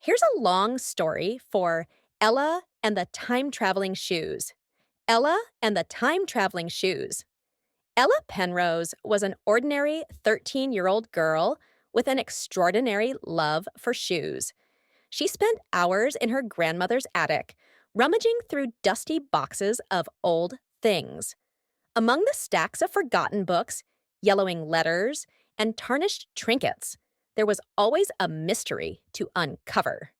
Here's a long story for Ella and the Time-Traveling Shoes. Ella and the Time-Traveling Shoes. Ella Penrose was an ordinary 13-year-old girl with an extraordinary love for shoes. She spent hours in her grandmother's attic, rummaging through dusty boxes of old things. Among the stacks of forgotten books, yellowing letters, and tarnished trinkets, there was always a mystery to uncover.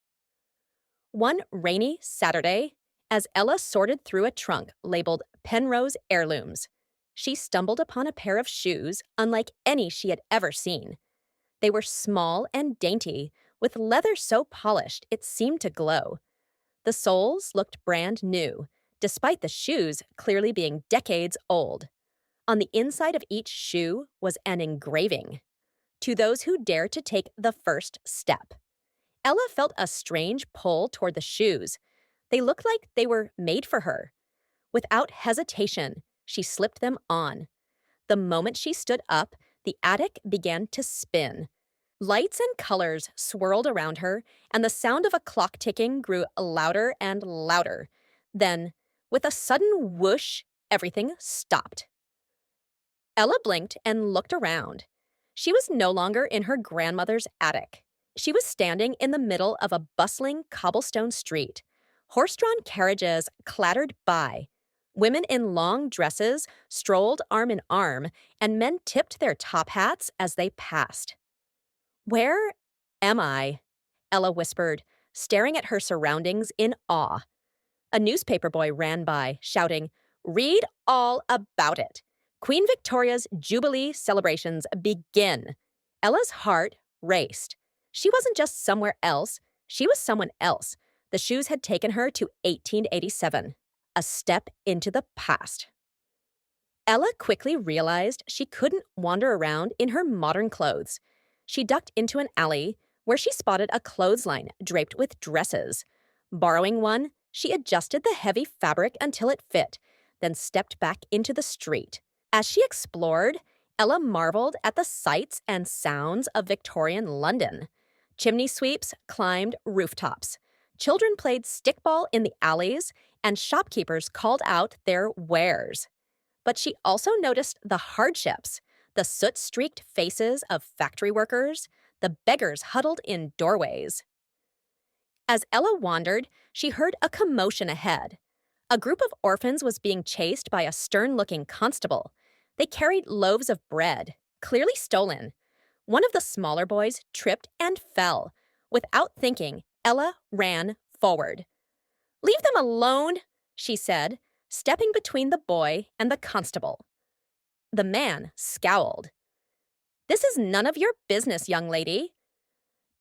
One rainy Saturday, as Ella sorted through a trunk labeled Penrose Heirlooms, she stumbled upon a pair of shoes unlike any she had ever seen. They were small and dainty, with leather so polished it seemed to glow. The soles looked brand new, despite the shoes clearly being decades old. On the inside of each shoe was an engraving. To those who dare to take the first step. Ella felt a strange pull toward the shoes. They looked like they were made for her. Without hesitation, she slipped them on. The moment she stood up, the attic began to spin. Lights and colors swirled around her, and the sound of a clock ticking grew louder and louder. Then, with a sudden whoosh, everything stopped. Ella blinked and looked around. She was no longer in her grandmother's attic. She was standing in the middle of a bustling cobblestone street. Horse-drawn carriages clattered by. Women in long dresses strolled arm in arm, and men tipped their top hats as they passed. "Where am I?" Ella whispered, staring at her surroundings in awe. A newspaper boy ran by, shouting, "Read all about it! Queen Victoria's Jubilee celebrations begin!" Ella's heart raced. She wasn't just somewhere else, she was someone else. The shoes had taken her to 1887, a step into the past. Ella quickly realized she couldn't wander around in her modern clothes. She ducked into an alley where she spotted a clothesline draped with dresses. Borrowing one, she adjusted the heavy fabric until it fit, then stepped back into the street. As she explored, Ella marveled at the sights and sounds of Victorian London. Chimney sweeps climbed rooftops. Children played stickball in the alleys, and shopkeepers called out their wares. But she also noticed the hardships, the soot-streaked faces of factory workers, the beggars huddled in doorways. As Ella wandered, she heard a commotion ahead. A group of orphans was being chased by a stern-looking constable. They carried loaves of bread, clearly stolen. One of the smaller boys tripped and fell. Without thinking, Ella ran forward. "Leave them alone," she said, stepping between the boy and the constable. The man scowled. "This is none of your business, young lady."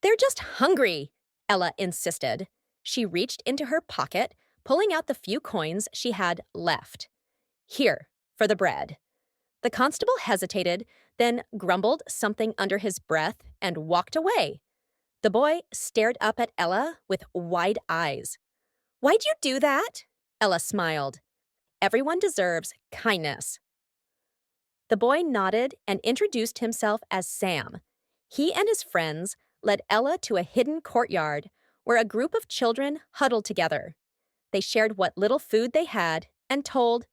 "They're just hungry," Ella insisted. She reached into her pocket, pulling out the few coins she had left. "Here, for the bread." The constable hesitated, then grumbled something under his breath and walked away. The boy stared up at Ella with wide eyes. "Why'd you do that?" Ella smiled. "Everyone deserves kindness." The boy nodded and introduced himself as Sam. He and his friends led Ella to a hidden courtyard where a group of children huddled together. They shared what little food they had and told